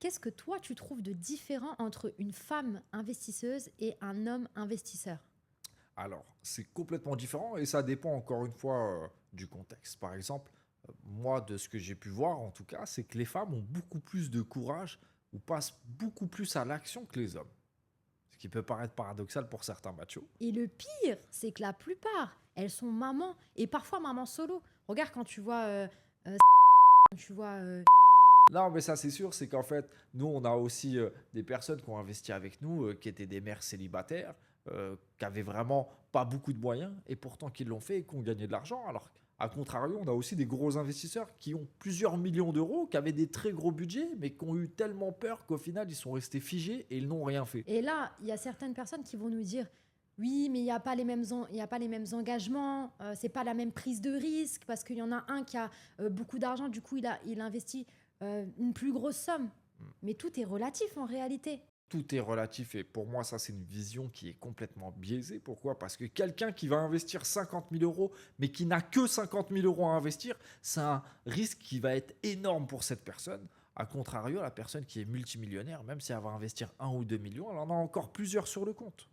Qu'est-ce que toi, tu trouves de différent entre une femme investisseuse et un homme investisseur? Alors, c'est complètement différent et ça dépend encore une fois, du contexte. Par exemple, moi, de ce que j'ai pu voir en tout cas, c'est que les femmes ont beaucoup plus de courage ou passent beaucoup plus à l'action que les hommes. Ce qui peut paraître paradoxal pour certains machos. Et le pire, c'est que la plupart, elles sont mamans et parfois mamans solo. Regarde quand tu vois, quand tu vois, Non, mais ça, c'est sûr, c'est qu'en fait, nous, on a aussi des personnes qui ont investi avec nous, qui étaient des mères célibataires, qui avaient vraiment pas beaucoup de moyens, et pourtant qui l'ont fait et qui ont gagné de l'argent. Alors, à contrario, on a aussi des gros investisseurs qui ont plusieurs millions d'euros, qui avaient des très gros budgets, mais qui ont eu tellement peur qu'au final, ils sont restés figés et ils n'ont rien fait. et là, il y a certaines personnes qui vont nous dire: «Oui, mais il y a pas les mêmes il y a pas les mêmes engagements, c'est pas la même prise de risque parce qu'il y en a un qui a, beaucoup d'argent, du coup il investit, une plus grosse somme». Mais tout est relatif en réalité. Tout est relatif et pour moi, ça, c'est une vision qui est complètement biaisée. Pourquoi? Parce que quelqu'un qui va investir 50 000 euros, mais qui n'a que 50 000 euros à investir, c'est un risque qui va être énorme pour cette personne. A contrario, la personne qui est multimillionnaire, même si elle va investir 1 ou 2 millions, elle en a encore plusieurs sur le compte.